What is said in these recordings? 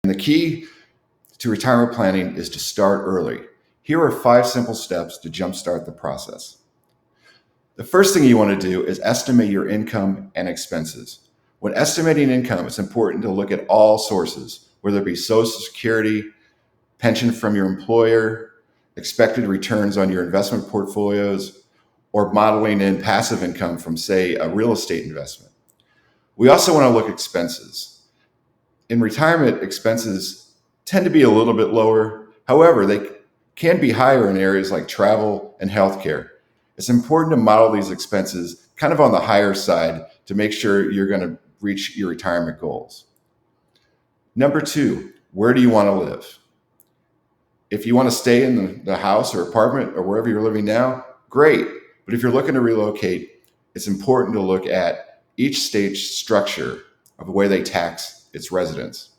And the key to retirement planning is to start early. Here are 5 simple steps to jumpstart the process. The first thing you want to do is estimate your income and expenses. When estimating income, it's important to look at all sources, whether it be Social Security, pension from your employer, expected returns on your investment portfolios, or modeling in passive income from, say, a real estate investment. We also want to look at expenses. In retirement, expenses tend to be a little bit lower. However, they can be higher in areas like travel and healthcare. It's important to model these expenses kind of on the higher side to make sure you're going to reach your retirement goals. Number 2, where do you want to live? If you want to stay in the house or apartment or wherever you're living now, great. But if you're looking to relocate, it's important to look at each state's structure of the way they tax its residents.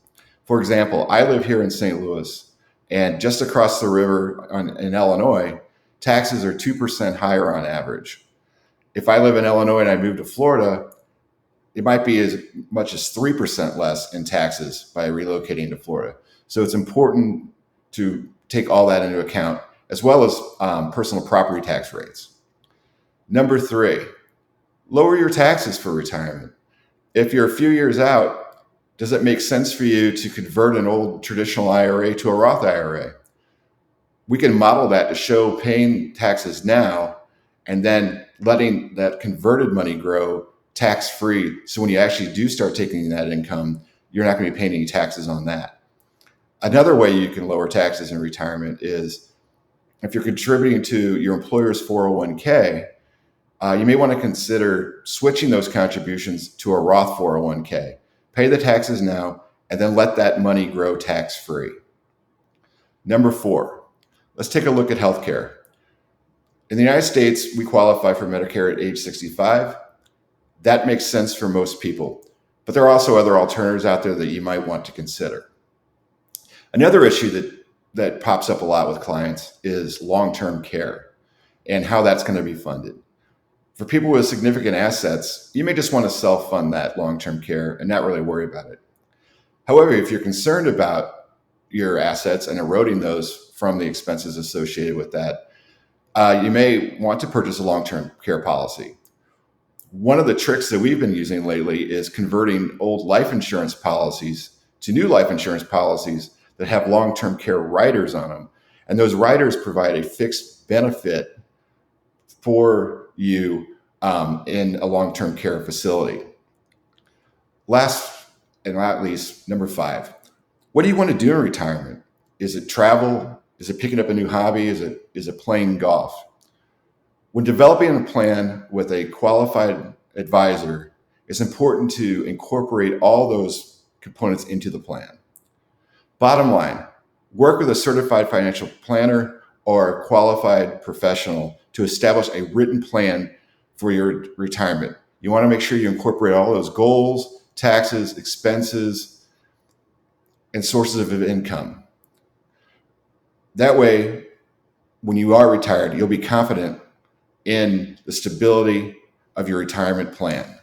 For example, I live here in St. Louis, and just across the river in Illinois, taxes are 2% higher on average. If I live in Illinois and I move to Florida, it might be as much as 3% less in taxes by relocating to Florida. So it's important to take all that into account, as well as personal property tax rates. Number 3, lower your taxes for retirement. If you're a few years out, does it make sense for you to convert an old traditional IRA to a Roth IRA? We can model that to show paying taxes now and then letting that converted money grow tax-free. So when you actually do start taking that income, you're not going to be paying any taxes on that. Another way you can lower taxes in retirement is if you're contributing to your employer's 401k, you may want to consider switching those contributions to a Roth 401k. Pay the taxes now, and then let that money grow tax-free. Number 4, let's take a look at healthcare. In the United States, we qualify for Medicare at age 65. That makes sense for most people, but there are also other alternatives out there that you might want to consider. Another issue that pops up a lot with clients is long-term care and how that's going to be funded. For people with significant assets, you may just want to self-fund that long-term care and not really worry about it. However, if you're concerned about your assets and eroding those from the expenses associated with that, you may want to purchase a long-term care policy. One of the tricks that we've been using lately is converting old life insurance policies to new life insurance policies that have long-term care riders on them. And those riders provide a fixed benefit for you in a long-term care facility. Last and not least, number 5, what do you want to do in retirement? Is it travel? Is it picking up a new hobby? Is it playing golf? When developing a plan with a qualified advisor, it's important to incorporate all those components into the plan. Bottom line, work with a certified financial planner or a qualified professional to establish a written plan for your retirement. You want to make sure you incorporate all those goals, taxes, expenses, and sources of income. That way, when you are retired, you'll be confident in the stability of your retirement plan.